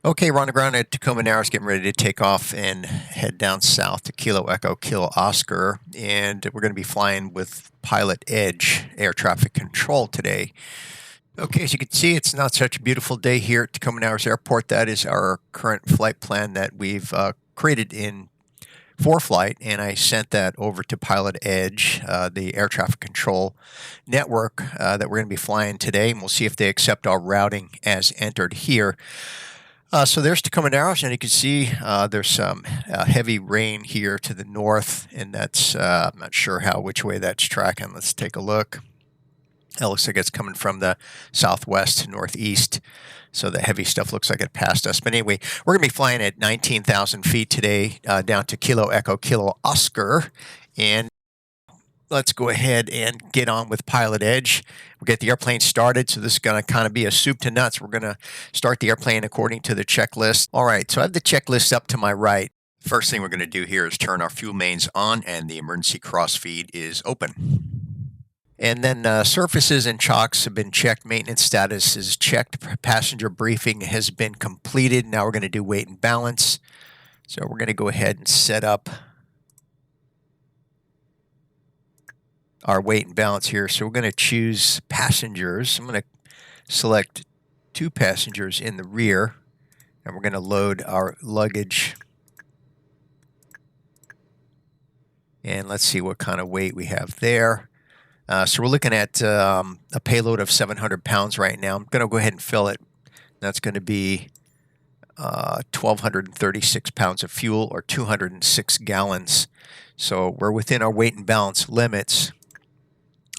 Okay, we're on the ground at Tacoma Narrows, getting ready to take off and head down south to Kilo Echo, Kilo Oscar, and we're going to be flying with PilotEdge air traffic control today. Okay, as you can see, it's not such a beautiful day here at Tacoma Narrows Airport. That is our current flight plan that we've created in ForeFlight, and I sent that over to PilotEdge, the air traffic control network that we're going to be flying today, and we'll see if they accept our routing as entered here. So there's Tacoma Narrows, and you can see there's some heavy rain here to the north, and that's I'm not sure which way that's tracking. Let's take a look. It looks like it's coming from the southwest to northeast, so the heavy stuff looks like it passed us. But anyway, we're going to be flying at 19,000 feet today down to Kilo Echo, Kilo Oscar, and let's go ahead and get on with PilotEdge. We'll get the airplane started. So this is going to kind of be a soup to nuts. We're going to start the airplane according to the checklist. All right, so I have the checklist up to my right. First thing we're going to do here is turn our fuel mains on, and the emergency crossfeed is open. And then surfaces and chocks have been checked. Maintenance status is checked. Passenger briefing has been completed. Now we're going to do weight and balance. So we're going to go ahead and set up our weight and balance here. So we're going to choose passengers. I'm going to select 2 passengers in the rear, and we're going to load our luggage. And let's see what kind of weight we have there. So we're looking at a payload of 700 pounds right now. I'm going to go ahead and fill it. That's going to be 1,236 pounds of fuel, or 206 gallons. So we're within our weight and balance limits.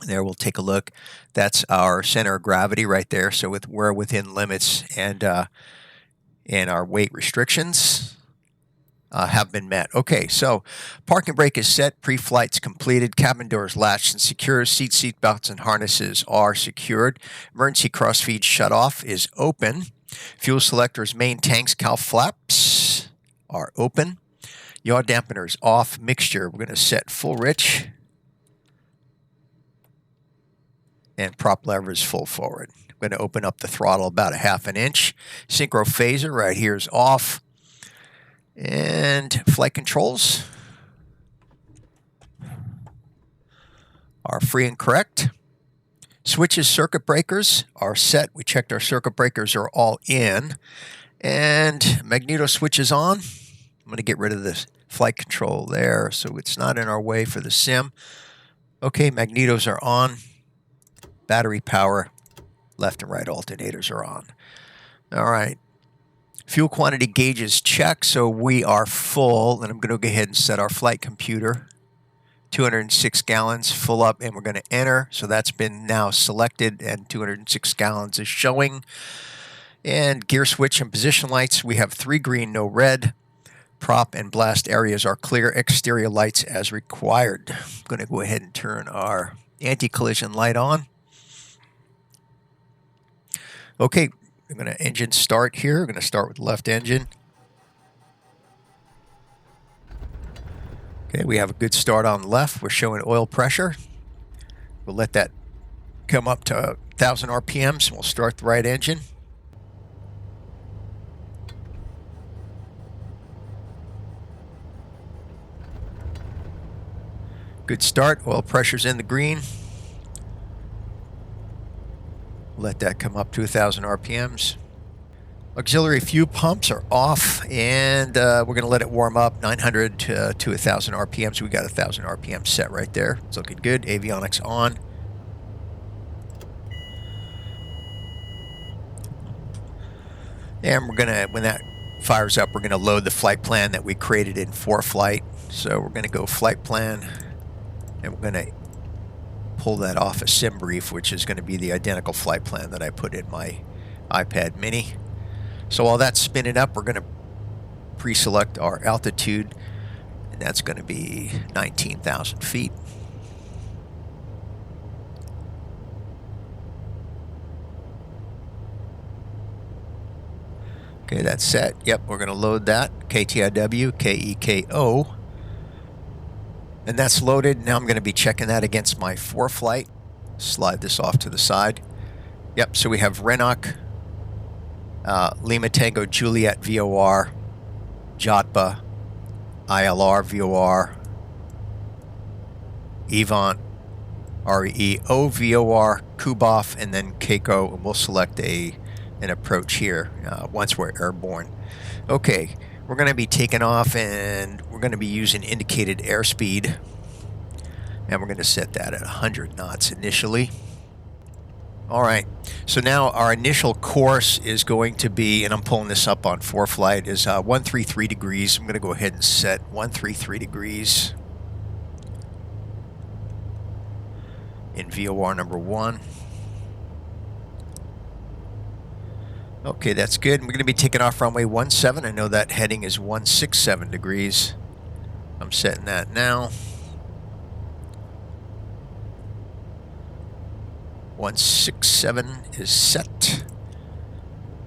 There, we'll take a look. That's our center of gravity right there. So we're within limits, and our weight restrictions have been met. Okay, so parking brake is set. Pre-flight's completed. Cabin doors latched and secured. Seat belts and harnesses are secured. Emergency crossfeed shutoff is open. Fuel selectors, main tanks, cowl flaps are open. Yaw dampeners off. Mixture, we're going to set full rich. And prop lever is full forward. I'm going to open up the throttle about a ½ an inch. Synchro phaser right here is off. And flight controls are free and correct. Switches, circuit breakers are set. We checked our circuit breakers are all in. And magneto switch is on. I'm going to get rid of the flight control there so it's not in our way for the sim. Okay, magnetos are on. Battery power, left and right alternators are on. All right. Fuel quantity gauge is checked, so we are full. And I'm going to go ahead and set our flight computer. 206 gallons, full up, and we're going to enter. So that's been now selected, and 206 gallons is showing. And gear switch and position lights, we have 3 green, no red. Prop and blast areas are clear. Exterior lights as required. I'm going to go ahead and turn our anti-collision light on. Okay, I'm going to engine start here. We're going to start with left engine. Okay, we have a good start on left. We're showing oil pressure. We'll let that come up to 1,000 RPMs, and we'll start the right engine. Good start. Oil pressure's in the green. Let that come up to 1,000 RPMs. Auxiliary fuel pumps are off, and we're going to let it warm up 900 to 1,000 RPMs. We got 1,000 RPM set right there. It's looking good. Avionics on. And we're going to, when that fires up, we're going to load the flight plan that we created in ForeFlight. So we're going to go flight plan, and we're going to pull that off a sim brief, which is going to be the identical flight plan that I put in my iPad mini. So while that's spinning up, we're going to pre-select our altitude, and that's going to be 19,000 feet. Okay, that's set. Yep, we're going to load that. KTIW, KEKO. And that's loaded. Now I'm going to be checking that against my ForeFlight. Slide this off to the side. Yep, so we have Renok Lima Tango Juliet VOR, Jotba, ILR VOR, Evant, REO VOR, Kuboff, and then Keiko, and we'll select an approach here once we're airborne. Okay, we're going to be taking off, and we're going to be using indicated airspeed, and we're going to set that at 100 knots initially. All right, so now our initial course is going to be, and I'm pulling this up on ForeFlight, is 133 degrees. I'm going to go ahead and set 133 degrees in VOR number 1. Okay, that's good. We're going to be taking off runway 17. I know that heading is 167 degrees. I'm setting that now. 167 is set.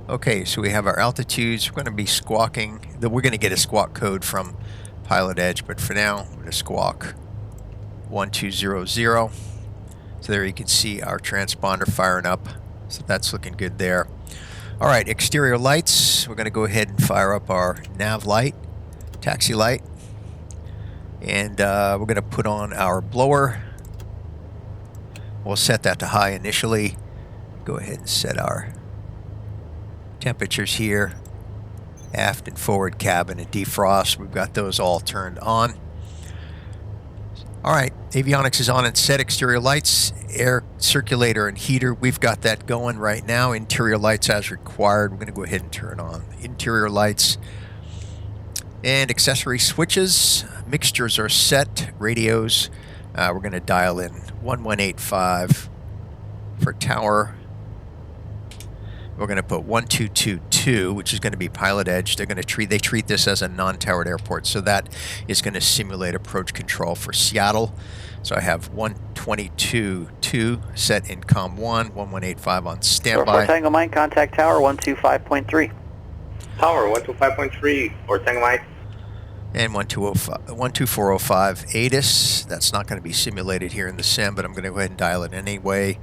Okay, so we have our altitudes. We're going to be squawking. We're going to get a squawk code from PilotEdge, but for now, we're going to squawk 1200. So there you can see our transponder firing up. So that's looking good there. All right, exterior lights. We're going to go ahead and fire up our nav light, taxi light. And we're going to put on our blower. We'll set that to high initially. Go ahead and set our temperatures here. Aft and forward cabin and defrost. We've got those all turned on. All right, avionics is on and set. Exterior lights, air circulator and heater. We've got that going right now. Interior lights as required. We're going to go ahead and turn on interior lights. And accessory switches. Mixtures are set. Radios. We're going to dial in 1185 for tower. We're going to put 1222, which is going to be PilotEdge. They treat this as a non-towered airport, so that is going to simulate approach control for Seattle. So I have 1222 set in COM 1, 1185 on standby. Tango Mike, contact tower 125.3. Tower 125.3 or Tango Mike. And 12405 ATIS. That's not going to be simulated here in the sim, but I'm going to go ahead and dial it anyway.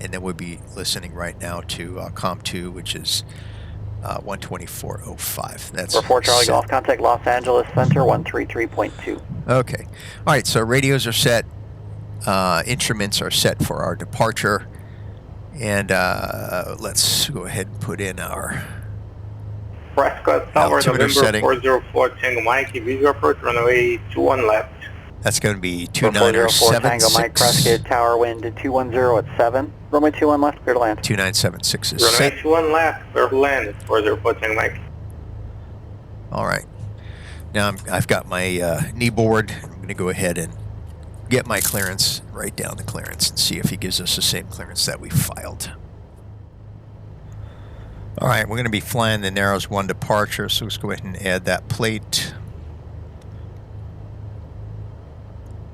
And then we'll be listening right now to COM 2, which is 12405. That's Report Charlie Golf, contact Los Angeles Center 133.2. Okay. All right, so radios are set. Instruments are set for our departure. And let's go ahead and put in our Prescott Tower, November setting. 404 Tango Mike, visual approach, runway 21 left. That's going to be 404 Tango Mike, Prescott Tower, wind 210 at 7. Runway 21 left, clear to land. 2976 is runway set. 21 left, clear to land, 404 Tango Mike. All right. Now I've got my knee board. I'm going to go ahead and get my clearance, write down the clearance, and see if he gives us the same clearance that we filed. All right, we're going to be flying the Narrows 1 departure, so let's go ahead and add that plate.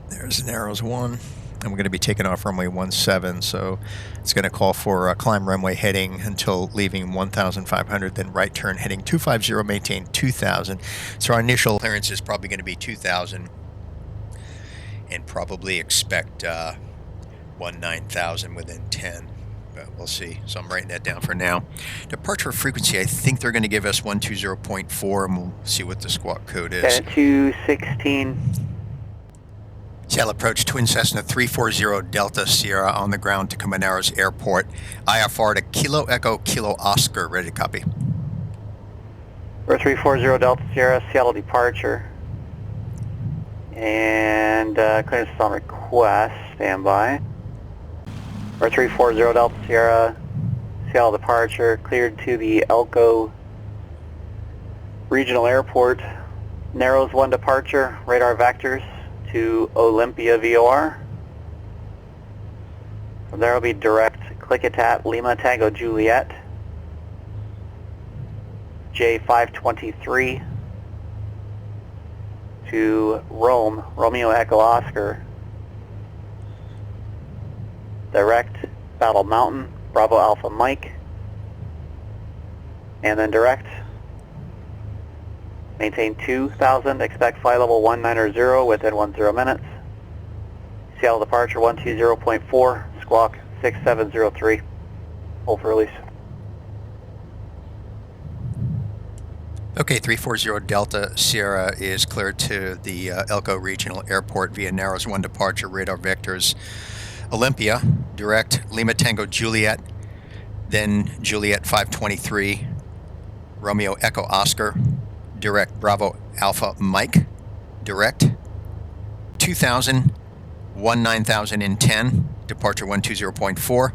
There's Narrows 1, and we're going to be taking off runway 17, so it's going to call for climb runway heading until leaving 1,500, then right turn heading 250, maintain 2,000. So our initial clearance is probably going to be 2,000, and probably expect 19,000 within 10. But we'll see. So I'm writing that down for now. Departure frequency, I think they're going to give us 120.4, and we'll see what the squawk code is. 216. Seattle approach, Twin Cessna 340 Delta Sierra on the ground to Tacoma Narrows Airport. IFR to Kilo Echo Kilo Oscar, ready to copy. We're 340 Delta Sierra, Seattle departure. And clearance is on request, standby. We're 340 Delta Sierra, Seattle departure, cleared to the Elko Regional Airport. Narrows 1 departure, radar vectors to Olympia VOR. From there will be direct Klickitat Lima Tango Juliet, J523 to Rome, Romeo Echo Oscar. Direct Battle Mountain, Bravo Alpha Mike, and then direct. Maintain 2,000, expect flight level 190 within 10 minutes. Seattle departure 120.4, squawk 6703. Hold for release. Okay, 340 Delta Sierra is cleared to the Elko Regional Airport via Narrows 1 departure, radar vectors Olympia, direct, Lima Tango Juliet, then Juliet 523, Romeo Echo Oscar, direct, Bravo Alpha Mike, direct, 2000, 9010, departure 120.4,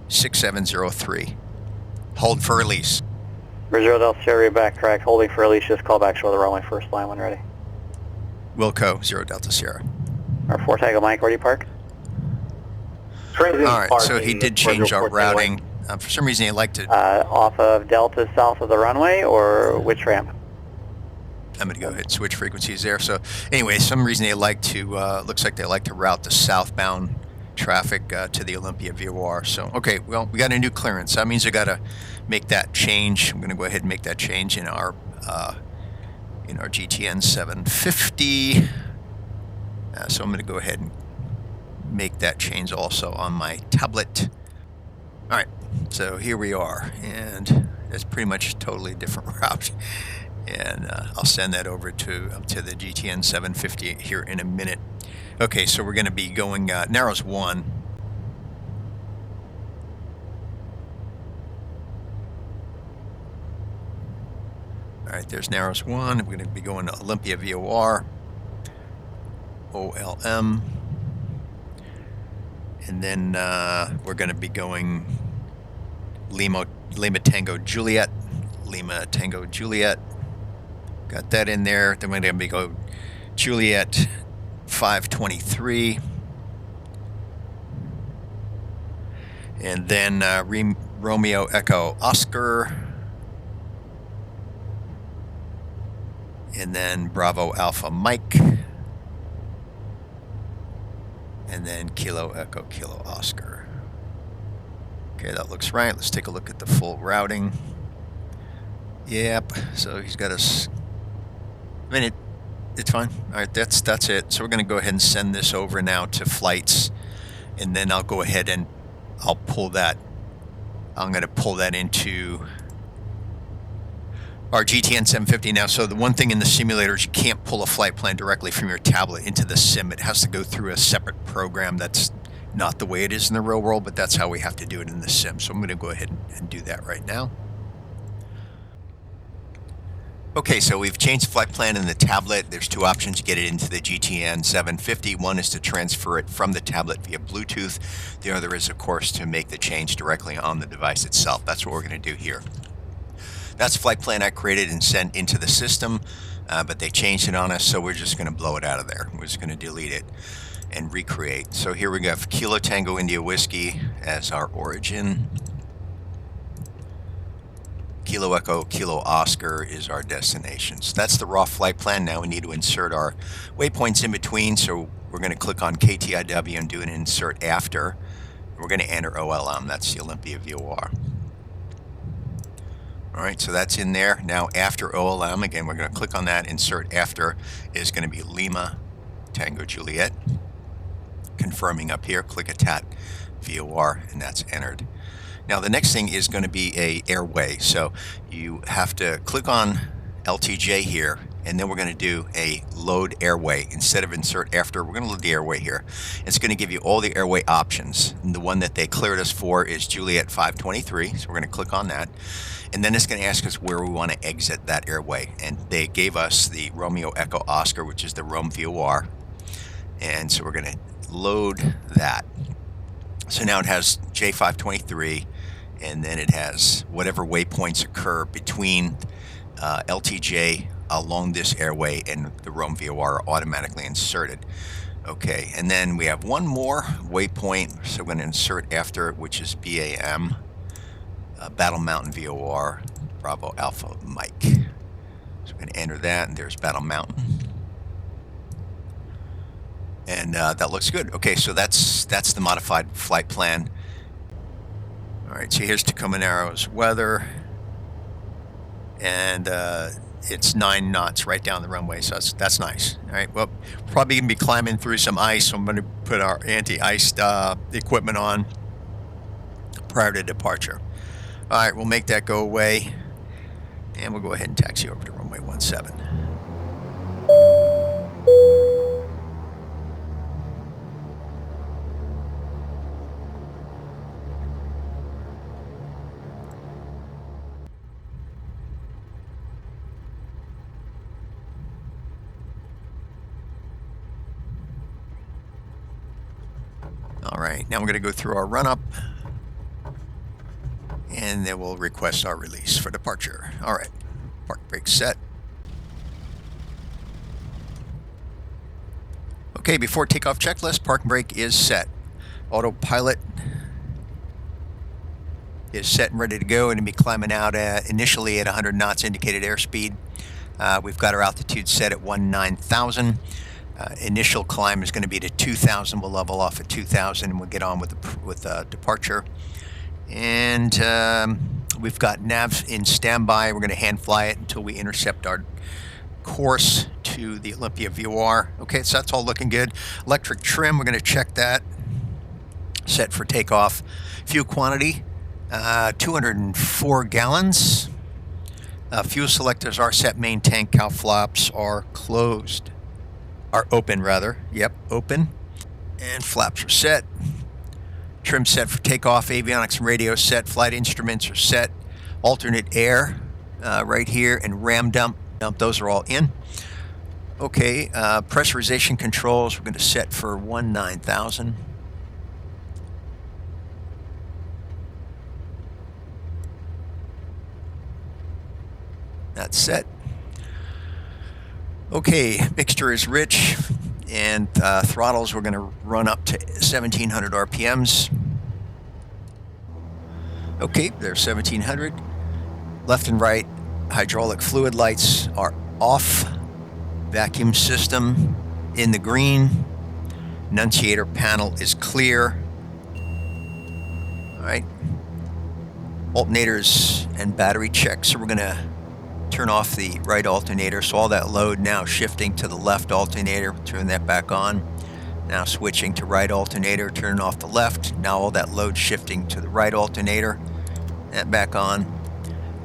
6703. Hold for release. Brazil Delta Sierra, back correct. Holding for release. Just call back short of the runway first line when ready. Wilco, 0 Delta Sierra. Our 4 Tango Mike, where do you park? All right, so he did change our routing. For some reason, he liked to... Off of Delta, south of the runway, or which ramp? I'm going to go ahead and switch frequencies there. So anyway, some reason they like to, looks like they like to route the southbound traffic to the Olympia VOR. So, okay, well, we got a new clearance. That means we got to make that change. I'm going to go ahead and make that change in our GTN750. So I'm going to go ahead and make that change also on my tablet. All right, so here we are, and it's pretty much a totally different route. And I'll send that over to the GTN750 here in a minute. Okay, so we're going to be going Narrows 1. All right, there's Narrows 1. We're going to be going to Olympia VOR, OLM. And then we're going to be going Lima Tango Juliet, Lima Tango Juliet. Got that in there. Then we're going to be go Juliet 523. And then Romeo Echo Oscar. And then Bravo Alpha Mike. And then Kilo Echo Kilo Oscar. Okay, that looks right. Let's take a look at the full routing. Yep, so he's got us... I mean, it's fine. All right, that's it. So we're going to go ahead and send this over now to flights, and then I'll go ahead and I'll pull that. I'm going to pull that into our GTN750 now. So the one thing in the simulator is you can't pull a flight plan directly from your tablet into the sim. It has to go through a separate program. That's not the way it is in the real world, but that's how we have to do it in the sim. So I'm going to go ahead and do that right now. Okay, so we've changed the flight plan in the tablet. There's two options to get it into the GTN750. One is to transfer it from the tablet via Bluetooth. The other is, of course, to make the change directly on the device itself. That's what we're going to do here. That's the flight plan I created and sent into the system, but they changed it on us, so we're just going to blow it out of there. We're just going to delete it and recreate. So here we have Kilo Tango India Whiskey as our origin. Kilo Echo Kilo Oscar is our destination. So that's the raw flight plan. Now we need to insert our waypoints in between. So we're going to click on KTIW and do an insert after. We're going to enter OLM. That's the Olympia VOR. All right, so that's in there. Now after OLM, again, we're going to click on that. Insert after is going to be Lima Tango Juliet. Confirming up here, click ATAT VOR, and that's entered. Now the next thing is going to be a airway. So you have to click on LTJ here, and then we're going to do a load airway. Instead of insert after, we're going to load the airway here. It's going to give you all the airway options. And the one that they cleared us for is Juliet 523. So we're going to click on that. And then it's going to ask us where we want to exit that airway. And they gave us the Romeo Echo Oscar, which is the Rome VOR. And so we're going to load that. So now it has J523, and then it has whatever waypoints occur between LTJ along this airway and the Rome VOR are automatically inserted. Okay, and then we have one more waypoint, so we're going to insert after, which is BAM, Battle Mountain VOR, Bravo Alpha Mike. So we're going to enter that, and there's Battle Mountain. And that looks good. Okay, so that's the modified flight plan. All right, so here's Tacoma Narrows weather, and it's 9 knots right down the runway, so that's nice. All right, well, probably gonna be climbing through some ice, so I'm gonna put our anti-ice equipment on prior to departure. All right, we'll make that go away, and we'll go ahead and taxi over to runway. runway 17. All right, now we're going to go through our run-up, and then we'll request our release for departure. All right, park brake set. Okay, before takeoff checklist, park brake is set. Autopilot is set and ready to go, and to be climbing out initially at 100 knots indicated airspeed. We've got our altitude set at 19,000. Initial climb is going to be to 2,000. We'll level off at 2,000 and we'll get on with departure. And we've got nav in standby. We're going to hand fly it until we intercept our course to the Olympia VOR. Okay, so that's all looking good. Electric trim, we're going to check that. Set for takeoff. Fuel quantity, 204 gallons. Fuel selectors are set. Main tank cowl flaps are closed. Are open, rather. Yep, open. And flaps are set. Trim set for takeoff. Avionics and radio set. Flight instruments are set. Alternate air right here, and ram dump. Those are all in. Okay, pressurization controls we're going to set for 19,000. That's set. Okay, mixture is rich, and throttles we're going to run up to 1,700 RPMs. Okay, there's 1,700. Left and right hydraulic fluid lights are off. Vacuum system in the green. Annunciator panel is clear. All right. Alternators and battery check. So we're going to turn off the right alternator. So all that load now shifting to the left alternator. Turn that back on. Now switching to right alternator. Turn off the left. Now all that load shifting to the right alternator. That back on.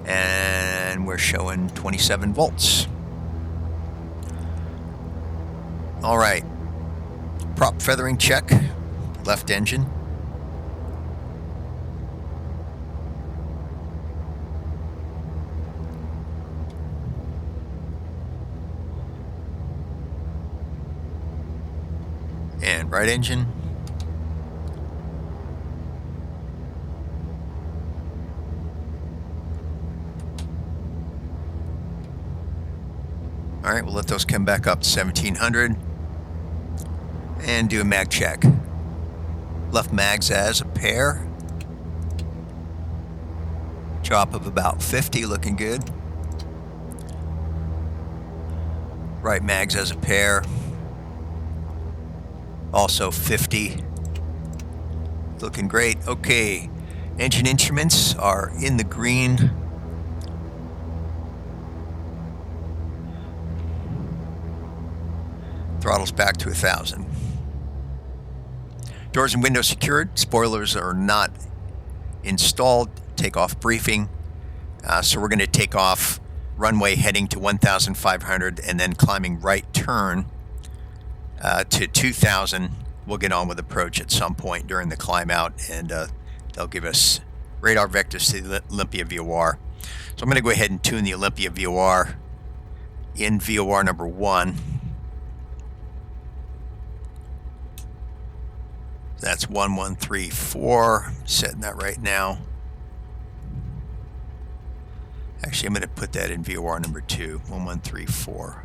And we're showing 27 volts. All right. Prop feathering check. Left engine. And right engine. All right, we'll let those come back up to 1,700 and do a mag check. Left mags as a pair. Drop of about 50, looking good. Right mags as a pair. Also 50. Looking great. Okay, engine instruments are in the green. Throttle's back to 1,000. Doors and windows secured. Spoilers are not installed. Takeoff briefing. So we're going to take off runway heading to 1,500 and then climbing right turn to 2,000. We'll get on with approach at some point during the climb out, and they'll give us radar vectors to the Olympia VOR. So I'm going to go ahead and tune the Olympia VOR in VOR number 1. That's 1134. Setting that right now. Actually, I'm going to put that in VOR number 2, 1134.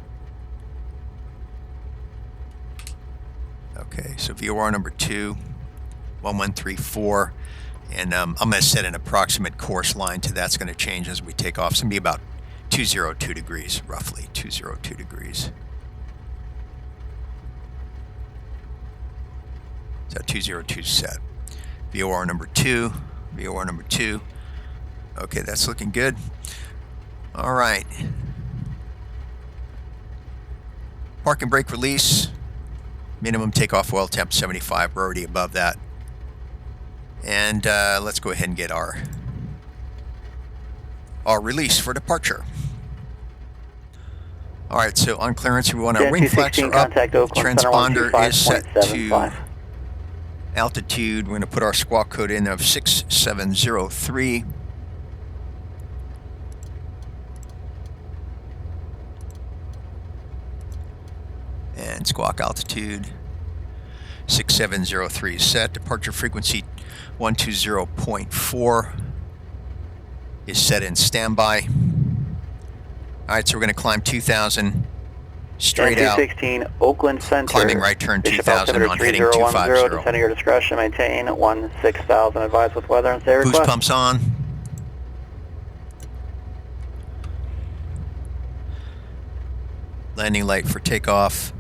Okay, so VOR number 2, 1134. And I'm going to set an approximate course line to that's going to change as we take off. It's going to be about 202 degrees, roughly 202 degrees. So 202 set. VOR number 2, VOR number 2. Okay, that's looking good. All right. Park and brake release. Minimum takeoff oil temp 75. We're already above that. And let's go ahead and get our release for departure. All right, so on clearance, we want our wing flaps are up. Contact Oakland, Transponder is set to 125.75. altitude. We're going to put our squawk code in of 6703. And squawk altitude 6703 set. Departure frequency 120.4 is set in standby. All right, so we're going to climb 2,000 straight out. 216 Oakland Center. Climbing right turn 2,000 on heading 250. Descending your discretion, maintain 16,000. Advise with weather and stay Boost request. pumps on. Landing light for takeoff.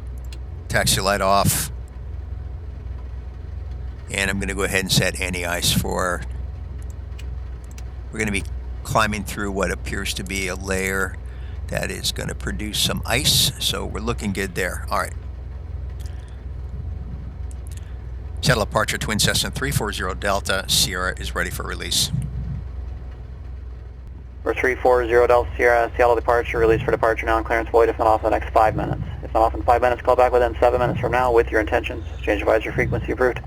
Taxi light off. And I'm going to go ahead and set anti-ice for... We're going to be climbing through what appears to be a layer that is going to produce some ice, so we're looking good there. All right. Shuttle departure, Twin Cessna 340 Delta Sierra is ready for release. We're 340 Delta Sierra, Seattle departure, release for departure now, and clearance void if not off in the next 5 minutes. If not off in 5 minutes, call back within 7 minutes from now with your intentions. Change advisory frequency approved.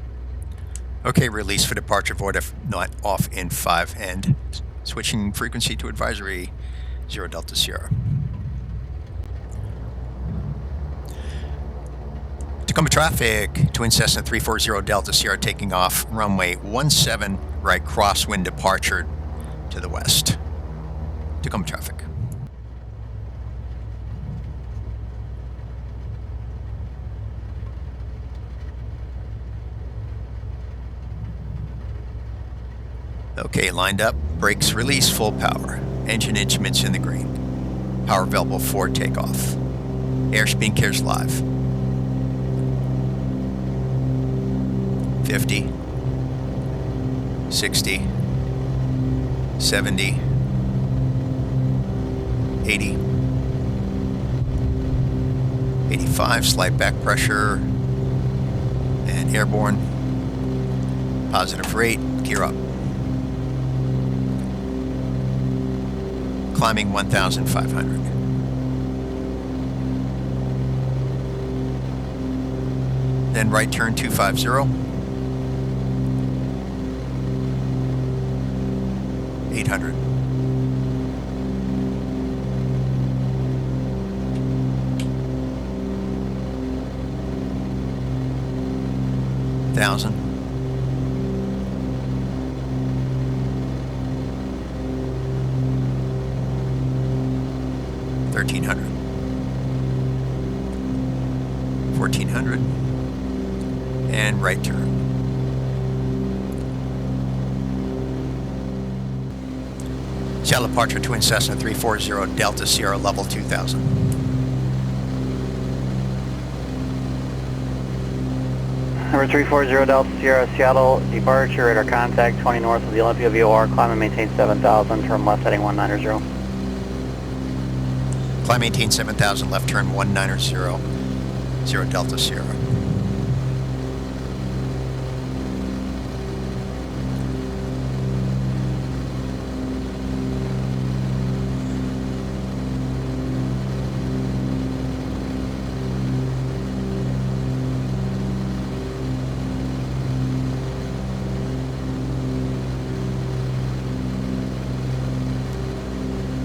Okay, release for departure void if not off in 5, and switching frequency to advisory 0 Delta Sierra. Tacoma traffic, Twin Cessna 340 Delta Sierra taking off, runway 17 right, crosswind departure to the west. Tacoma traffic. Okay, lined up, brakes release, full power. Engine instruments in the green. Power available for takeoff. Airspeed cares live. 50, 60, 70, 80, 85, slight back pressure, and airborne. Positive rate, gear up. Climbing 1,500. Then right turn 250. 800. 1,000. 1,300. 1,400. And right turn. Shuttle departure, Twin Cessna 340 Delta Sierra, level 2000. Number 340 Delta Sierra, Seattle departure, radar contact 20 north of the Olympia VOR, climb and maintain 7,000, turn left heading 190. Climb, maintain 7,000, left turn 190, 0 Delta Sierra.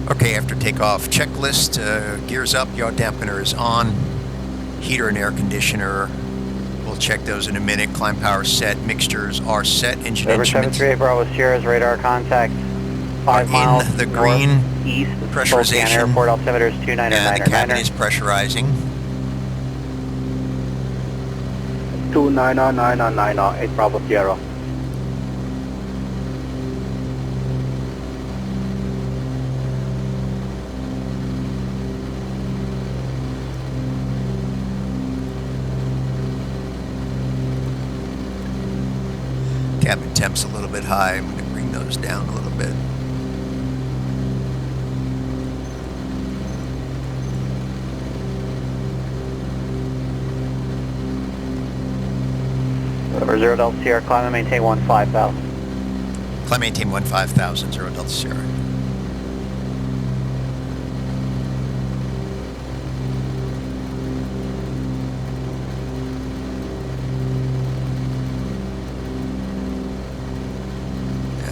Okay, after takeoff checklist, gears up, yaw dampener is on, heater and air conditioner, we'll check those in a minute, climb power set, mixtures are set, engine instruments 738 Bravo Sierra's radar contact 5 miles in the green, east, pressurization, airport altimeter is 299. the cabin is pressurizing. 299 Bravo Sierra. Cabin temp's a little bit high. I'm going to bring those down a little bit. Over 0 Delta Sierra, climb and maintain 15,000. Climb, maintain 15,000, 0 Delta Sierra.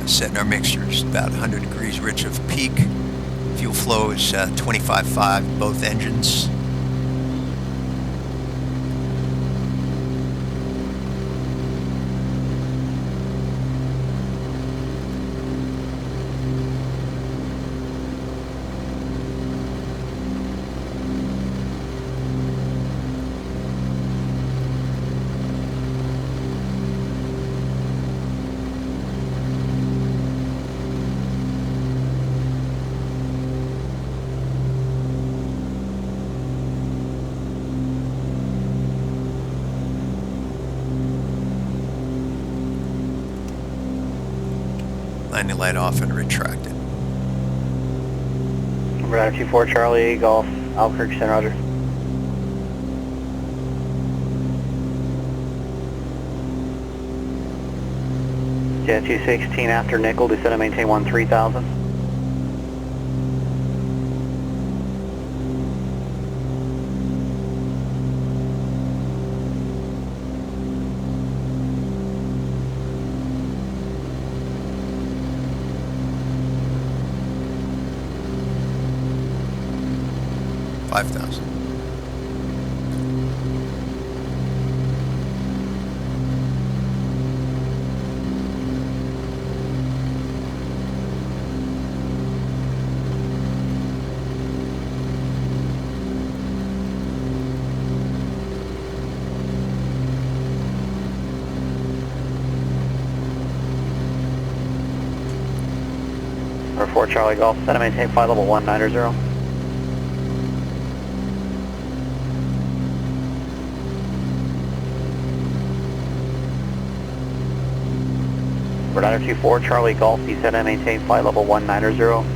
Setting our mixtures about 100 degrees rich of peak. Fuel flow is 25.5 both engines. Landing light off and retracted. Radar 24 Charlie, Golf, Albuquerque, Center, roger. Jet 216 after nickel, descend and maintain 13,000. Number 4 Charlie Golf, set and maintain flight level 190. Radar 24 Charlie Golf, descend and maintain flight level 190.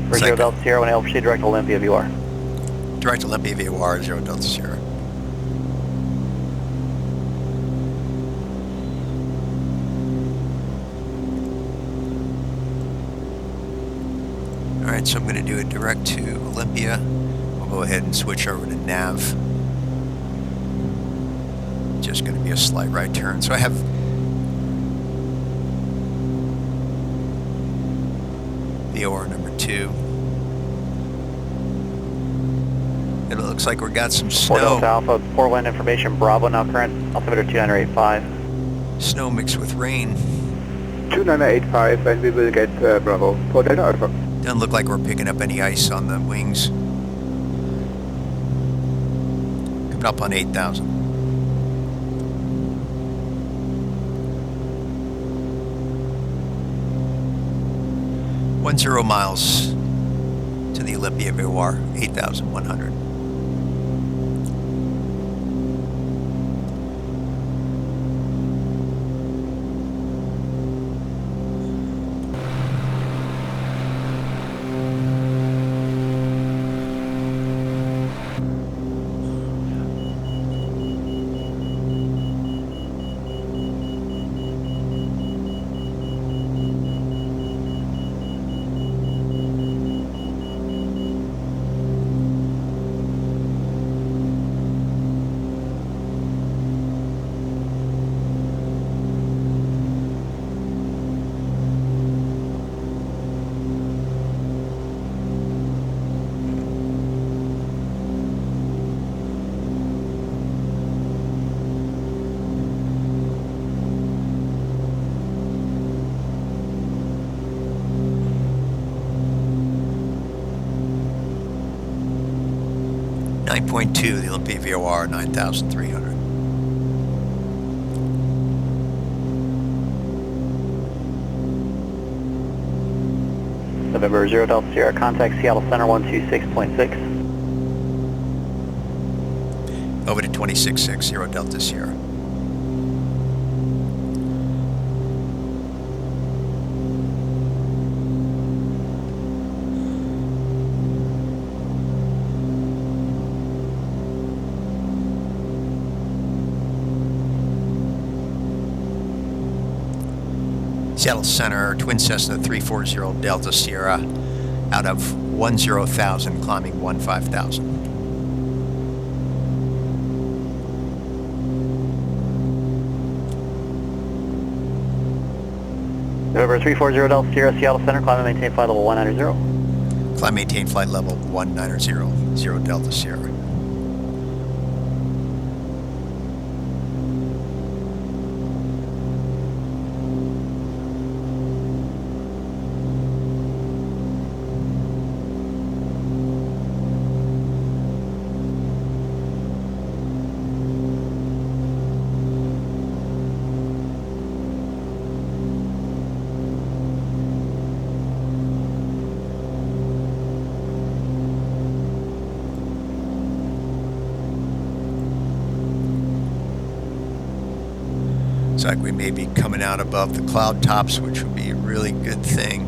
For 0 Delta Sierra, when able to proceed direct to Olympia VOR. Direct Olympia VOR, 0 Delta Sierra. Alright, so I'm going to do it direct to Olympia. We'll go ahead and switch over to nav. Just going to be a slight right turn. So I have VOR number 2. It looks like we've got some 4 snow. Delta Alpha, 4 wind information, Bravo now current, altimeter 2985. Snow mixed with rain. 2985 and we will get Bravo, 4 Delta Alpha. Doesn't look like we're picking up any ice on the wings. Coming up on 8,000. One 0 miles to the Olympia VOR, 8,100. .2, the Olympia VOR, 9,300. November 0 Delta Sierra, contact Seattle Center 126.6. Over to 26.6, 0 Delta Sierra. Seattle Center, twin Cessna 340 Delta Sierra, out of 10,000, climbing 15,000. November 340 Delta Sierra, Seattle Center, climb and maintain flight level 190. Climb maintain flight level 190, 0 Delta Sierra. Looks like we may be coming out above the cloud tops, which would be a really good thing.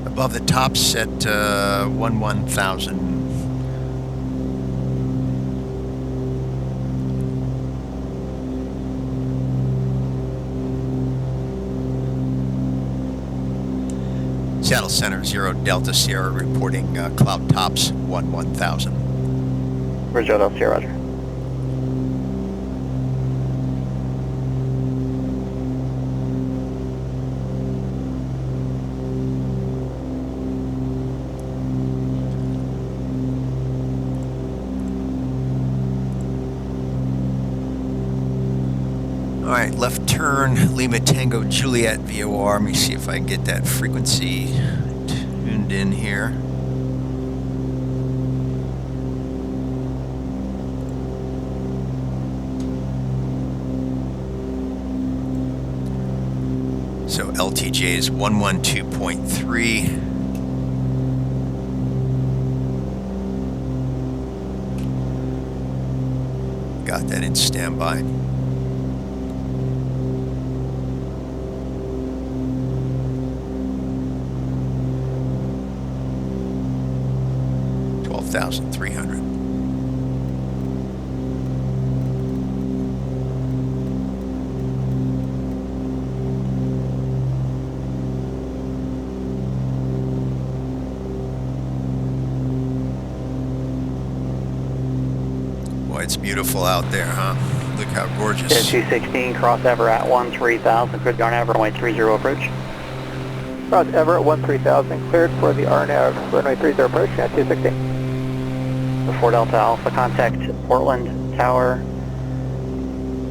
Above the tops at 11,000. Seattle Center, 0 Delta Sierra, reporting cloud tops 11,000. Where's Joe Delta Sierra, roger. All right, left turn, Lima Tango Juliet VOR. Let me see if I can get that frequency tuned in here. So LTJ is 112.3. Got that in standby. $12,300. Boy, it's beautiful out there, huh? Look how gorgeous. 216, cross Ever at 13,000, cleared the RNAV, runway 30 approach. Cross Ever at 13,000, cleared for the RNAV, runway 30 approach at 216. 4 Delta Alpha, contact Portland Tower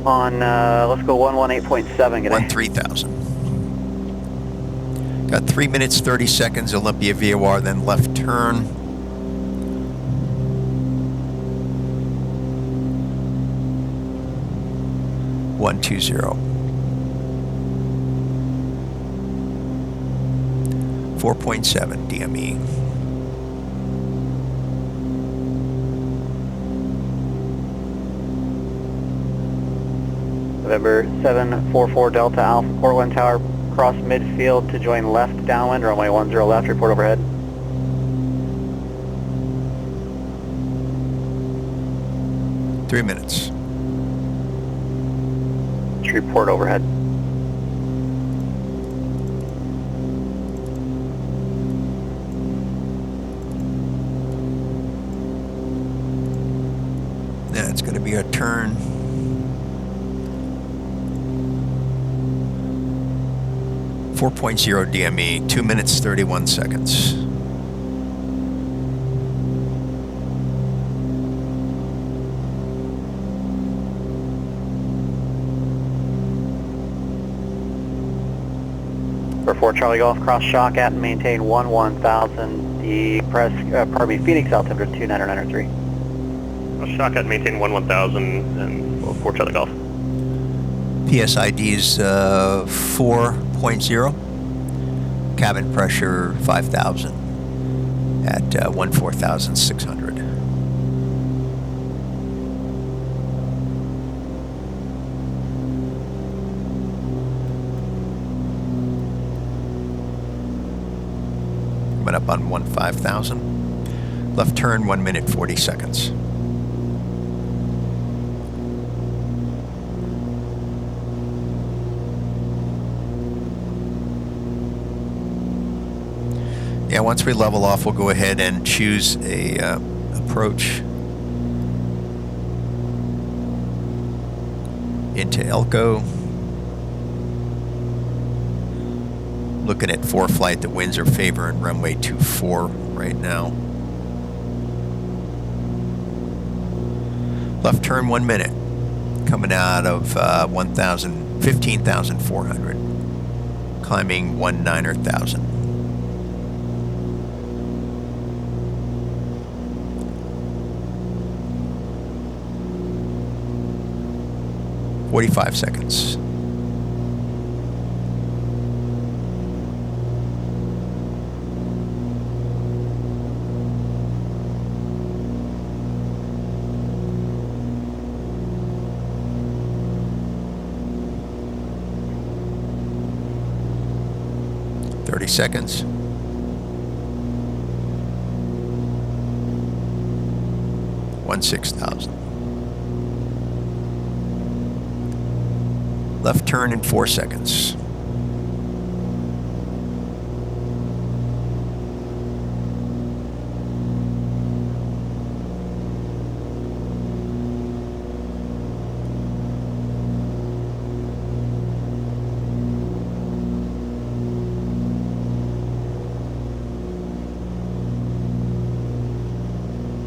on, let's go 118.7, good day. 13,000. Got 3 minutes, 30 seconds, Olympia VOR, then left turn. One two zero. 4.7 DME. November 744 Delta Alpha, Portland Tower, cross midfield to join left downwind, runway 10 left, report overhead. Three minutes. Report overhead. Yeah, it's going to be a turn. .0 DME, 2 minutes, 31 seconds. For 4 Charlie Golf, cross shock at and maintain 11,000. The Phoenix altimeter 29903. Cross shock at maintain 11,000 and 4 Charlie Golf. PSID is 4.0. Cabin pressure 5,000 at 14,600. Coming up on 15,000. Left turn 1 minute 40 seconds. Yeah, once we level off, we'll go ahead and choose a approach into Elko. Looking at ForeFlight, the winds are favoring runway 24 right now. Left turn 1 minute. Coming out of 15,400. Climbing 19,000. "45 seconds. Seconds. 16,000. Left turn in 4 seconds.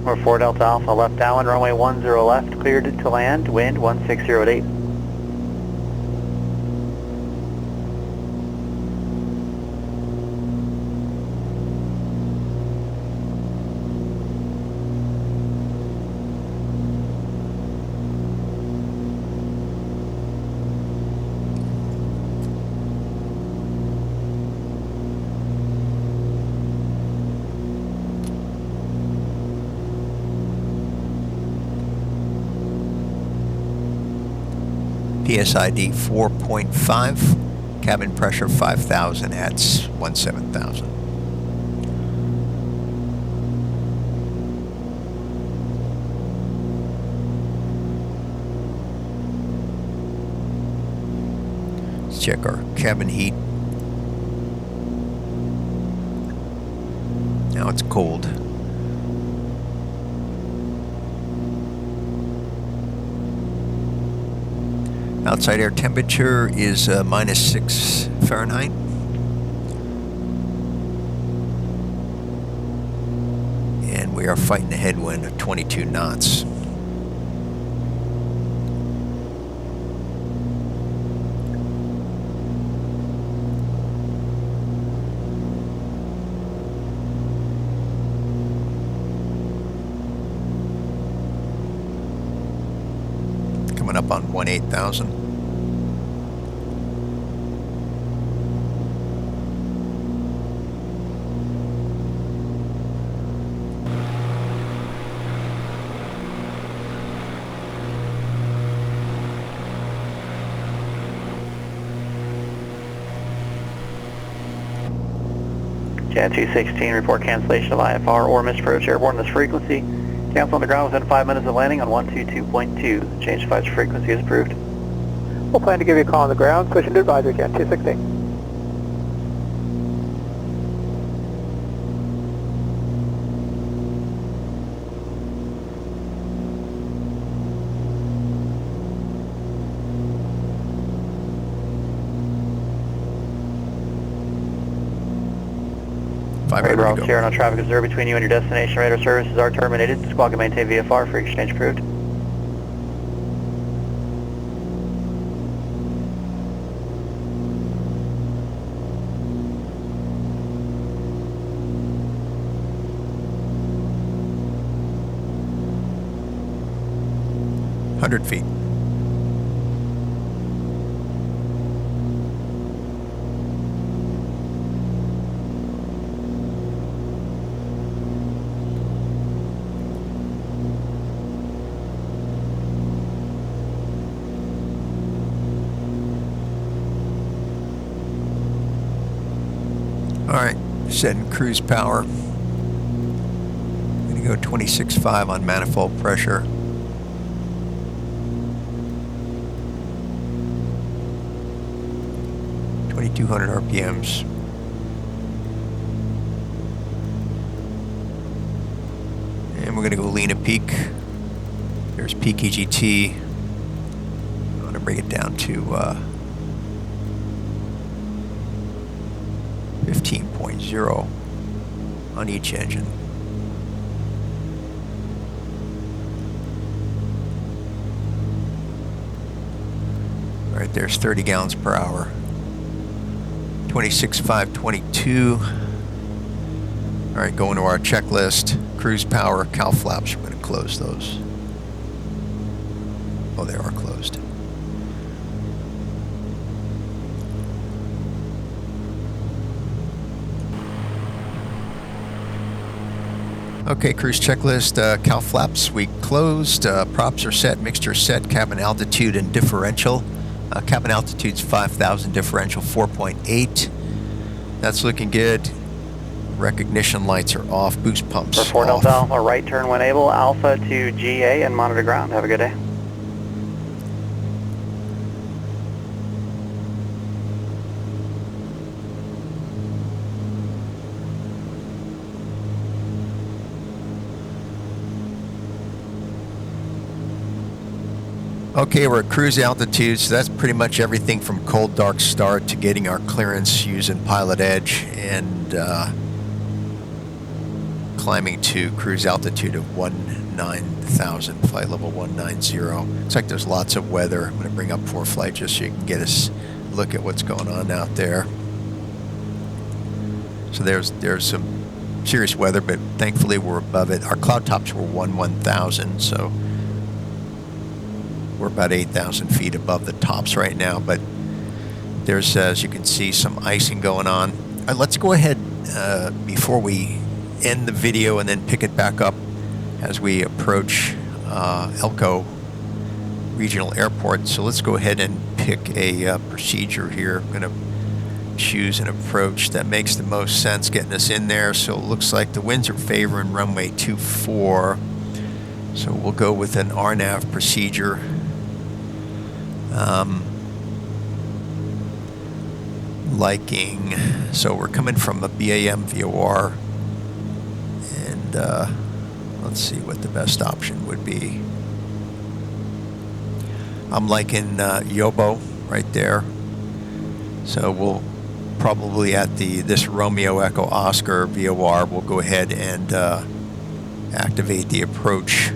We're 4 Delta Alpha, left downwind, runway 10 left, cleared to land, wind 1608. PSID 4.5, cabin pressure 5,000 at 17,000. Let's check our cabin heat. Now it's cold. Outside air temperature is -6 Fahrenheit. And we are fighting a headwind of 22 knots. Coming up on 18,000. Jan 216, report cancellation of IFR or misapproach airborne this frequency. Cancel on the ground within 5 minutes of landing on 122.2. Change device frequency is approved. We'll plan to give you a call on the ground. Switching to advisory, Jan 216. Radar Sierra, no traffic observed between you and your destination. Radar services are terminated. Squawk and maintain VFR for exchange approved. "100 feet. Alright, setting cruise power. I'm going to go 26.5 on manifold pressure. (2,200 RPMs). And we're going to go lean a peak. There's peak EGT. I'm going to bring it down to 15.0 on each engine. All right, there's 30 gallons per hour. 26,522. All right, going to our checklist. Cruise power, cowl flaps, we're going to close those. Oh, they are closed. Okay, cruise checklist, cowl flaps, we closed, props are set, mixture set, cabin altitude and differential. Cabin altitude's 5,000, differential 4.8. That's looking good. Recognition lights are off, boost pumps For 4 off. Delta Alpha, right turn when able, Alpha to GA and monitor ground. Have a good day. Okay, we're at cruise altitude, so that's pretty much everything from cold, dark start to getting our clearance using PilotEdge and climbing to cruise altitude of 19,000, flight level 190. Looks like there's lots of weather. I'm going to bring up ForeFlight just so you can get a look at what's going on out there. So there's some serious weather, but thankfully we're above it. Our cloud tops were 1,000, so we're about 8,000 feet above the tops right now, but there's, as you can see, some icing going on. Let's go ahead before we end the video and then pick it back up as we approach Elko Regional Airport. So let's go ahead and pick a procedure here. I'm going to choose an approach that makes the most sense getting us in there. So it looks like the winds are favoring runway 24. So we'll go with an RNAV procedure. Liking, so we're coming from a BAM VOR, and let's see what the best option would be. I'm liking Yobo right there, so we'll probably at this Romeo Echo Oscar VOR, we'll go ahead and activate the approach,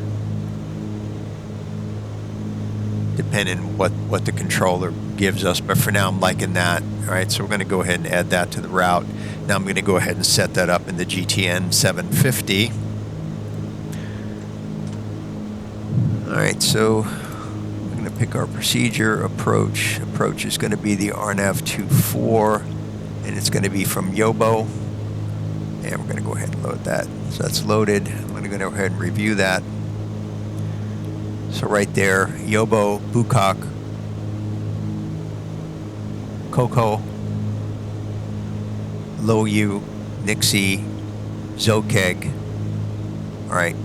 depending what the controller gives us, but for now I'm liking that. All right, so we're going to go ahead and add that to the route. Now I'm going to go ahead and set that up in the GTN750. All right, so I'm going to pick our procedure. Approach is going to be the RNAV 24, and it's going to be from Yobo, and we're going to go ahead and load that. So that's loaded. I'm going to go ahead and review that. So right there, Yobo, Bukak, Coco, Loyu, Nixie, Zokeg. All right,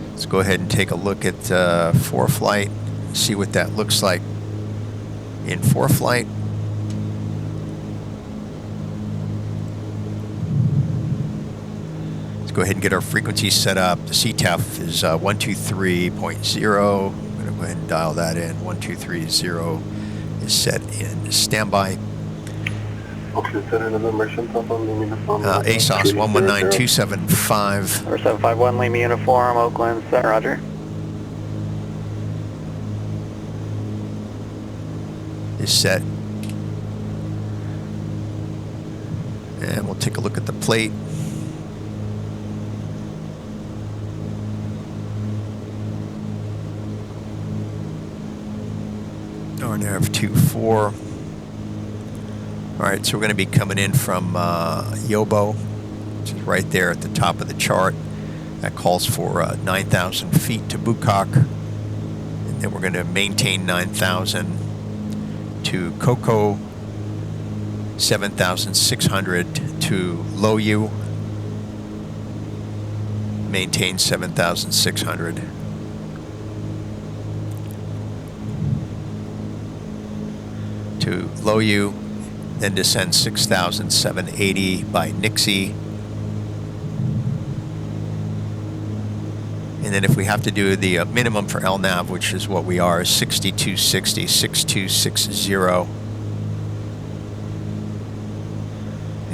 let's go ahead and take a look at ForeFlight, see what that looks like in ForeFlight. Let's go ahead and get our frequencies set up. The CTAF is 123.0. I'm going to go ahead and dial that in. 1230 is set in standby. ASOS 119275. Number 751, Lima Uniform, Oakland, Center, roger. Is set. And we'll take a look at the plate. RNAV 24. All right, so we're going to be coming in from Yobo, which is right there at the top of the chart. That calls for 9,000 feet to Bukak. And then we're going to maintain 9,000 to Coco, 7,600 to Loyu, maintain 7,600. To Loyu, then descend 6,780 by Nixie. And then if we have to do the minimum for LNAV, which is what we are, is 6260, 6260.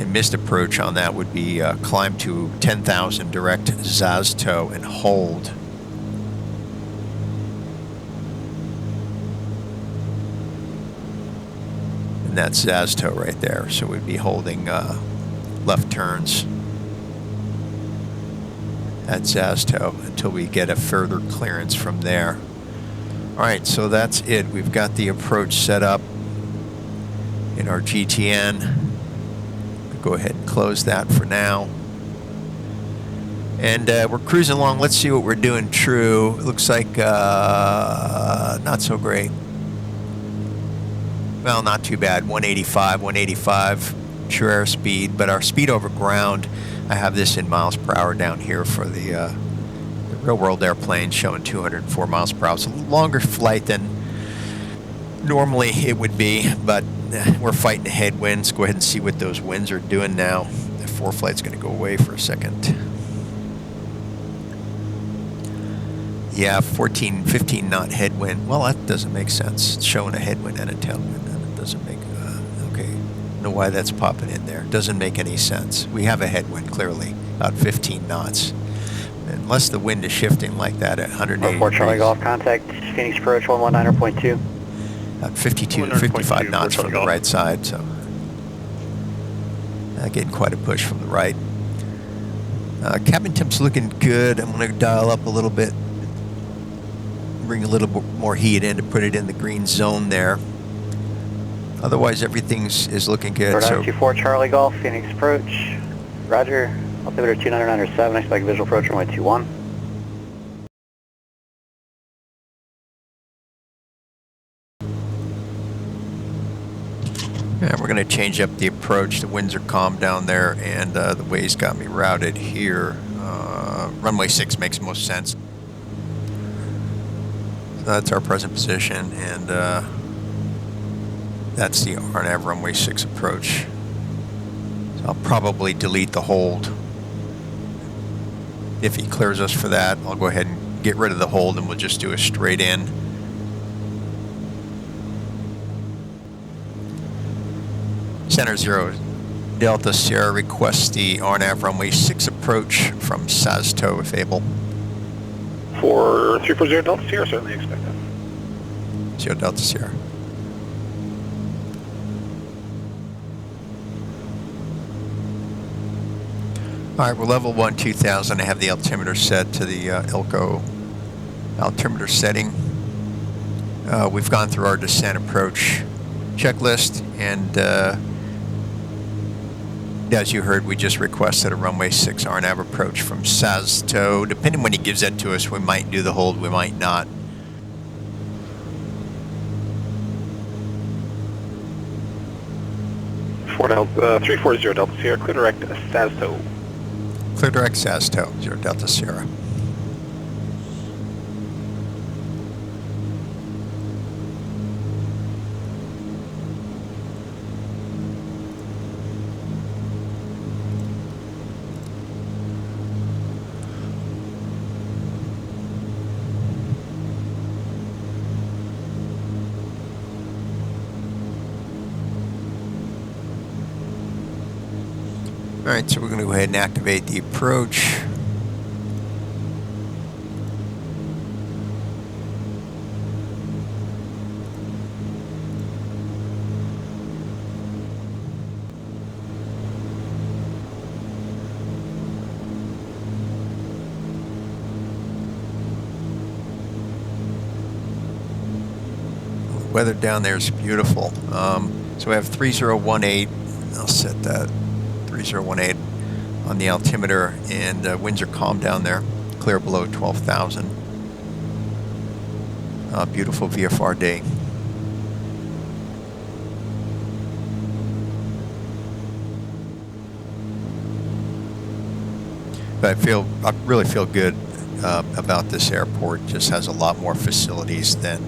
And missed approach on that would be climb to 10,000 direct Zazto and hold. And that's Zazto right there. So we'd be holding left turns at Zazto until we get a further clearance from there. All right, so that's it. We've got the approach set up in our GTN. Go ahead and close that for now. And we're cruising along. Let's see what we're doing true. It looks like not so great. Well, not too bad. 185 true airspeed, but our speed over ground, I have this in miles per hour down here for the real world airplane, showing 204 miles per hour. It's a longer flight than normally it would be, but we're fighting the headwinds. Go ahead and see what those winds are doing now. The ForeFlight's going to go away for a second. Yeah, 14, 15 knot headwind. Well, that doesn't make sense. It's showing a headwind and a tailwind, and it doesn't make, okay. I don't know why that's popping in there. Doesn't make any sense. We have a headwind, clearly, about 15 knots. Unless the wind is shifting like that at 180 4 Charlie Golf, contact Phoenix approach 119.2. 52 to 55 knots from the right side, so getting quite a push from the right. Cabin temp's looking good. I'm going to dial up a little bit, bring a little bit more heat in to put it in the green zone there. Otherwise, everything is looking good. So 24 Charlie Golf, Phoenix approach. Roger. Altimeter 2997. Expect visual approach runway 21. Yeah, we're going to change up the approach. The winds are calm down there, and the wave's got me routed here. Runway 6 makes most sense. So that's our present position, and that's the RNAV runway 6 approach. So I'll probably delete the hold. If he clears us for that, I'll go ahead and get rid of the hold, and we'll just do a straight in. Center 0 Delta Sierra requests the RNAV runway 6 approach from Zazto if able. For 340 Delta Sierra, certainly expect that. 0 Delta Sierra. All right, we're level 1, 2000. I have the altimeter set to the Elko altimeter setting. We've gone through our descent approach checklist, and as you heard, we just requested a runway 6 RNAV approach from Zazto. Depending when he gives that to us, we might do the hold, we might not. For 340 Delta Sierra, clear direct Zazto. Clear direct Zazto, 0 Delta Sierra. All right, so we're going to go ahead and activate the approach. The weather down there is beautiful. So we have 3018. I'll set that. 3018 on the altimeter, and winds are calm down there, clear below 12,000. Beautiful VFR day. But I really feel good about this airport. Just has a lot more facilities than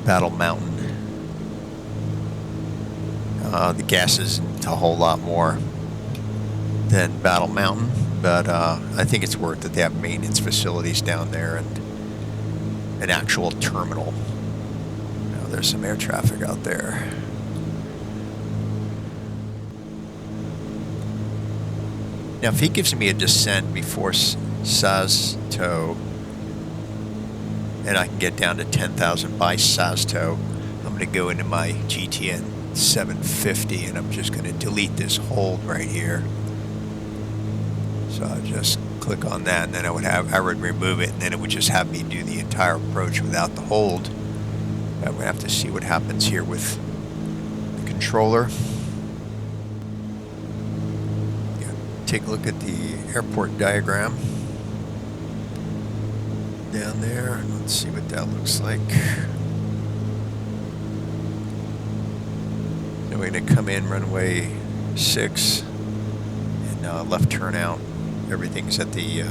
Battle Mountain. The gas isn't a whole lot more than Battle Mountain, but I think it's worth it. They have maintenance facilities down there and an actual terminal. There's some air traffic out there. Now, if he gives me a descent before Sasto, and I can get down to 10,000 by Sasto, I'm going to go into my GTN750, and I'm just going to delete this hold right here. So I'll just click on that, and then I would remove it, and then it would just have me do the entire approach without the hold. I'm going to have to see what happens here with the controller. Yeah, take a look at the airport diagram down there. Let's see what that looks like. Then we're going to come in runway 6 and left turn out. Everything's at the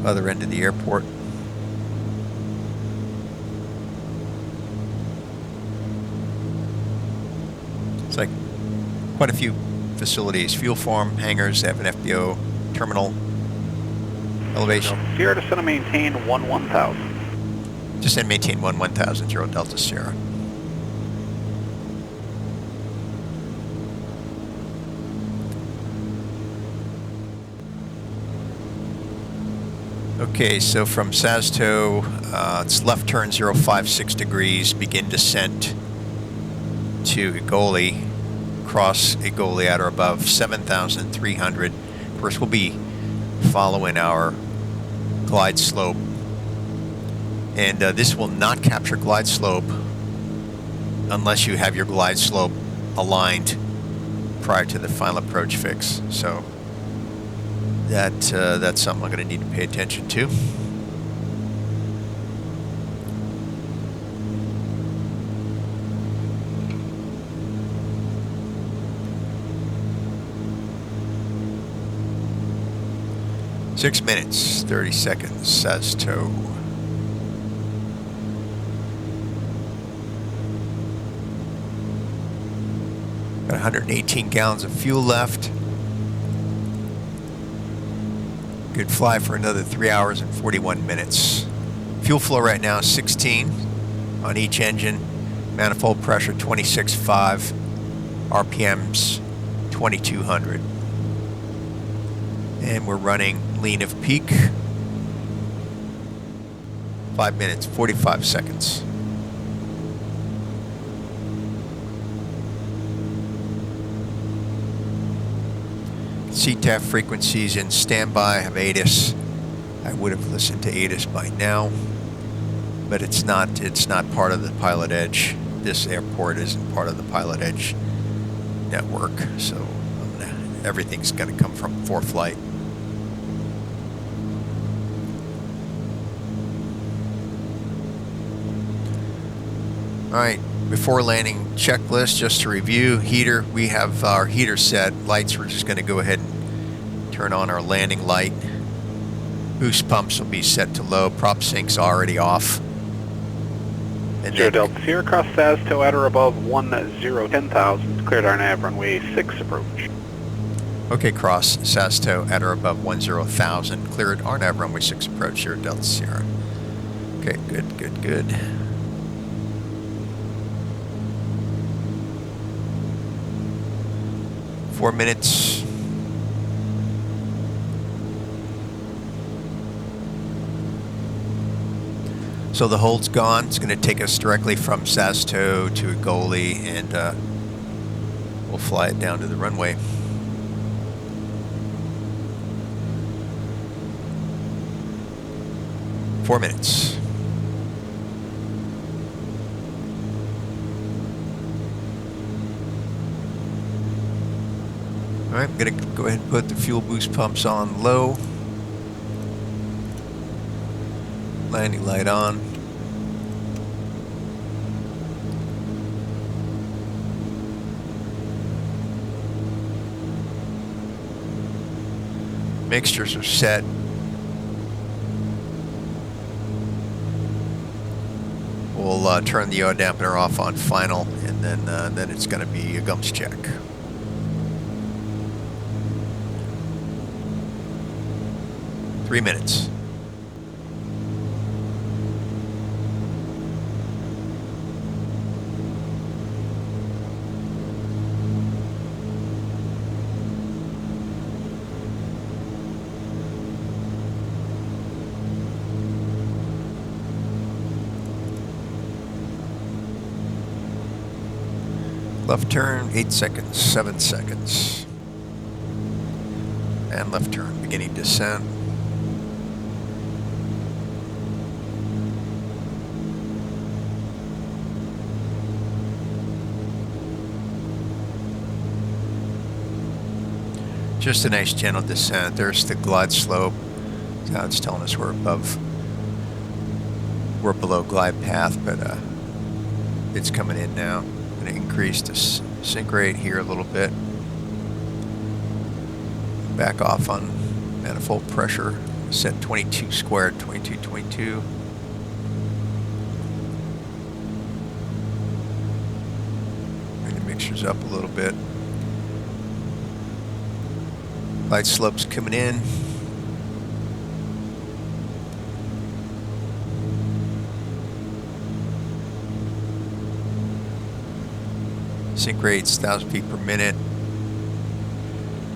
other end of the airport. It's like quite a few facilities, fuel farm, hangars, they have an FBO terminal. Elevation. Sierra to center maintain 1000. Just and maintain 1000, 0 Delta Sierra. Okay, so from Sasto, it's left turn 056 degrees, begin descent to Egoli, cross Egoli at or above 7,300. Of course, we'll be following our glide slope, and this will not capture glide slope unless you have your glide slope aligned prior to the final approach fix. So that's something I'm going to need to pay attention to. Six minutes, 30 seconds, Sasto. Got 118 gallons of fuel left. Good fly for another 3 hours and 41 minutes. Fuel flow right now is 16 on each engine. Manifold pressure 26.5. RPMs 2200. And we're running lean of peak. 5 minutes, 45 seconds. CTAF frequencies in standby. I have ATIS. I would have listened to ATIS by now, but it's not part of the PilotEdge. This airport isn't part of the PilotEdge network, so everything's going to come from ForeFlight. All right, before landing checklist, just to review, heater, we have our heater set. Lights, we're just going to go ahead and turn on our landing light. Boost pumps will be set to low. Prop sink's already off. And 0 Delta Sierra across Sasto at or above 10,000. Cleared our nav runway 6 approach. Okay, cross Sasto at or above 10,000. Cleared RNAV runway 6 approach, 0 Delta Sierra. Okay, good, good, good. Four minutes. So the hold's gone. It's going to take us directly from Sasto to Egoli, and we'll fly it down to the runway. Four minutes. All right, I'm going to go ahead and put the fuel boost pumps on low. Landing light on. Mixtures are set. We'll turn the yaw dampener off on final, and then it's going to be a gumps check. Three minutes. Left turn, 8 seconds, 7 seconds. And left turn, beginning descent. Just a nice gentle descent. There's the glide slope. Now it's telling us we're below glide path, but it's coming in now. I'm going to increase the sink rate here a little bit. Back off on manifold pressure. Set 22 squared, 2222. Bring the mixtures up a little bit. Glide slopes coming in. Sink rates 1,000 feet per minute.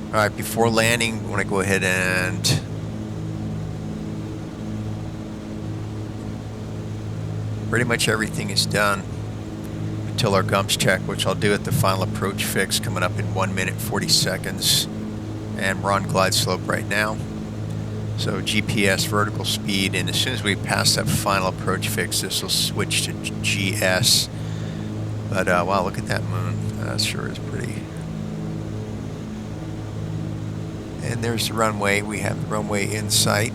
All right, before landing, I want to go ahead and pretty much everything is done until our gumps check, which I'll do at the final approach fix coming up in 1 minute 40 seconds. And we're on glide slope right now. So GPS vertical speed, and as soon as we pass that final approach fix, this will switch to GS. But wow, look at that moon. That sure is pretty. And there's the runway. We have the runway in sight.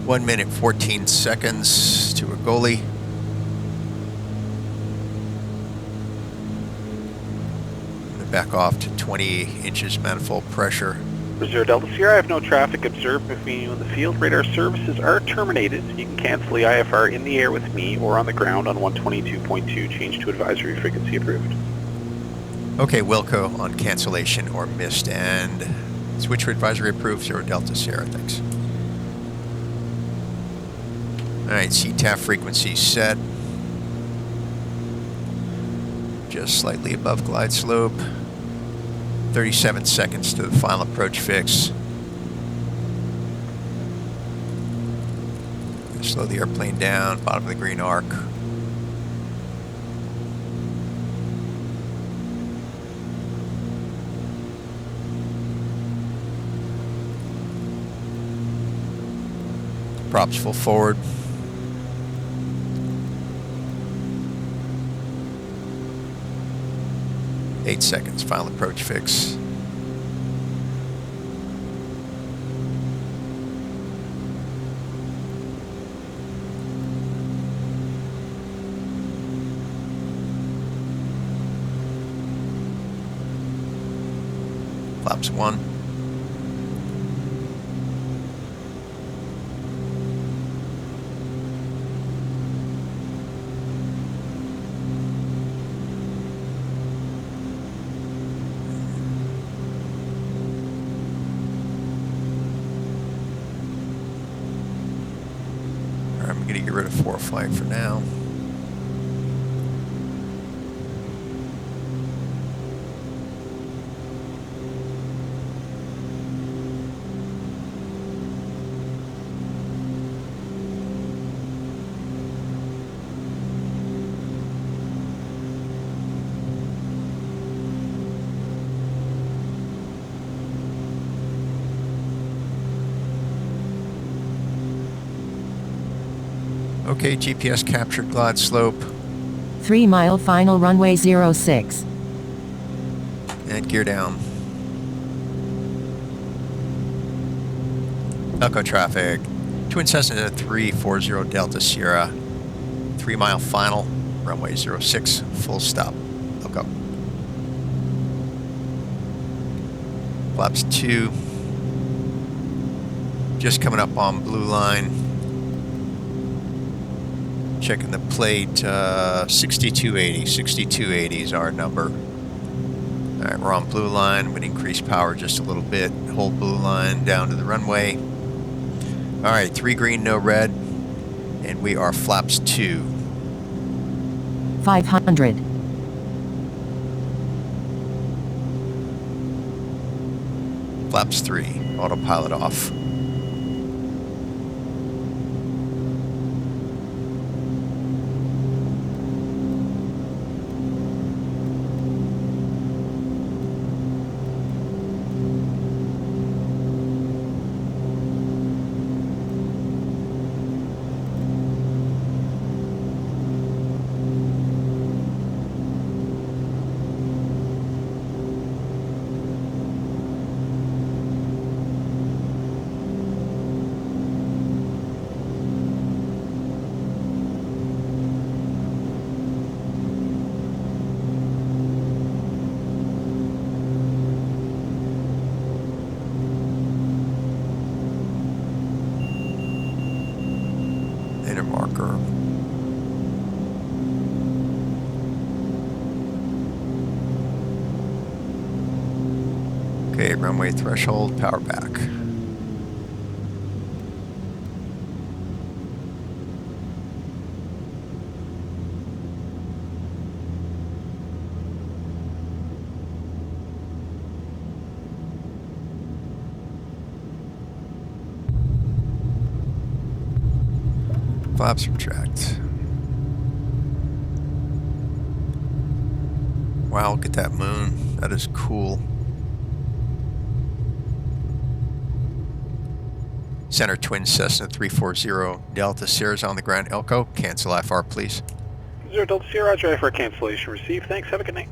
One minute 14 seconds to a goalie. Back off to 20 inches manifold pressure. Zero Delta Sierra, I have no traffic observed between you and the field. Radar services are terminated. You can cancel the IFR in the air with me or on the ground on 122.2. Change to advisory frequency approved. Okay, Wilco on cancellation or missed, and switch to advisory approved. Zero Delta Sierra, thanks. All right, CTAF frequency set. Just slightly above glide slope. 37 seconds to the final approach fix. Slow the airplane down, bottom of the green arc. Props full forward. Eight seconds, final approach fix. Flaps 1. I'm going to get rid of 4 flight for now. Okay, GPS captured glide slope. 3 mile final runway 06. And gear down. Elko traffic. Twin Cessna 340 Delta Sierra. 3 mile final, runway 06, full stop. Elko. Flaps 2. Just coming up on blue line. Checking the plate, 6280. 6280 is our number. All right, we're on blue line. Would increase power just a little bit. Hold blue line down to the runway. All right, 3 green, no red. And we are flaps 2. 500. Flaps 3. Autopilot off. Okay, runway threshold, power back. Flaps retract. Wow, look at that moon. That is cool. Center twin Cessna 340 Delta Sierra's on the ground. Elko, cancel IFR, please. 0 Delta Sierra, Roger, IFR cancellation received. Thanks, have a good night.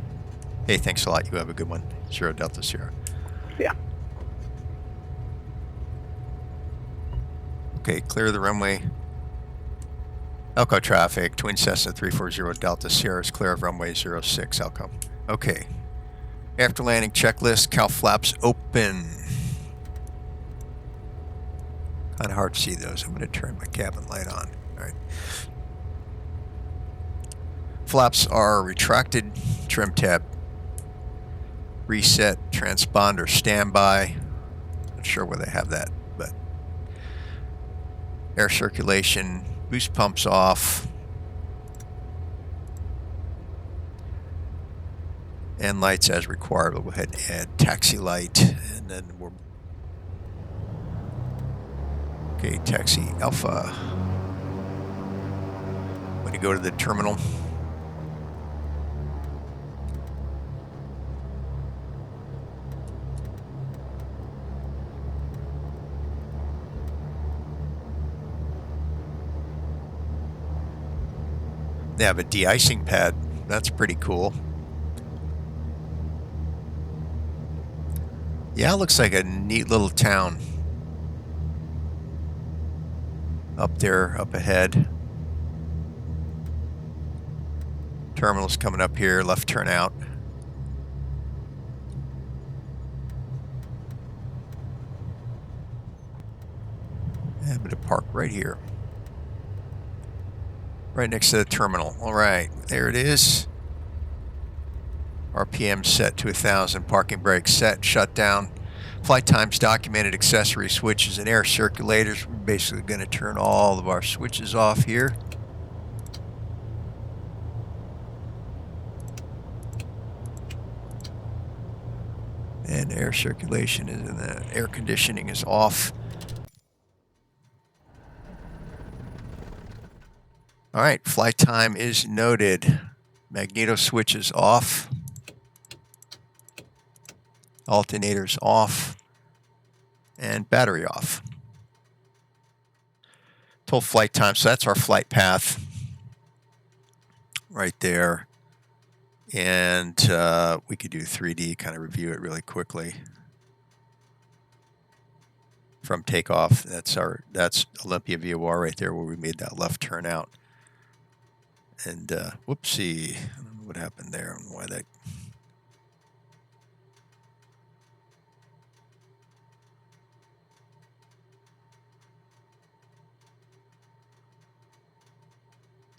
Hey, thanks a lot. You have a good one. 0 Delta Sierra. Yeah. Okay, clear the runway. Elko traffic, twin Cessna 340 Delta Sierra is clear of runway 06, Elko. Okay. After landing checklist, cowl flaps open. Kind of hard to see those. I'm going to turn my cabin light on. All right. Flaps are retracted. Trim tab reset. Transponder standby. Not sure where they have that, but air circulation. Boost pumps off. And lights as required. We'll go ahead and add taxi light, and then we're okay. Taxi Alpha. When you go to the terminal, they have a de-icing pad. That's pretty cool. Yeah, it looks like a neat little town up there, up ahead. Terminal's coming up here, left turn out. And I'm going to park right here. Right next to the terminal. All right, there it is. RPM set to 1,000. Parking brake set, shut down. Flight times documented, accessory switches and air circulators. We're basically going to turn all of our switches off here. And air circulation is in the air conditioning is off. All right, flight time is noted. Magneto switch is off. Alternators off. And battery off. Total flight time, so that's our flight path right there. And we could do 3D, kind of review it really quickly. From takeoff, that's Olympia VOR right there where we made that left turn out. And whoopsie, I don't know what happened there. I don't know why that.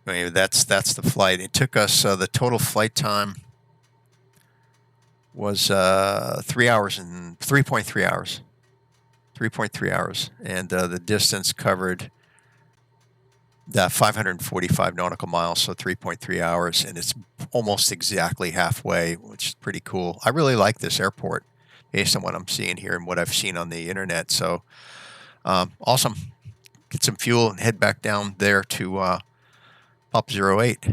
Anyway, that's the flight. It took us the total flight time was 3 hours and 3.3 hours. 3.3 hours, and the distance covered 545 nautical miles, so 3.3 hours, and it's almost exactly halfway, which is pretty cool. I really like this airport based on what I'm seeing here and what I've seen on the internet. So awesome. Get some fuel and head back down there to Pop 08.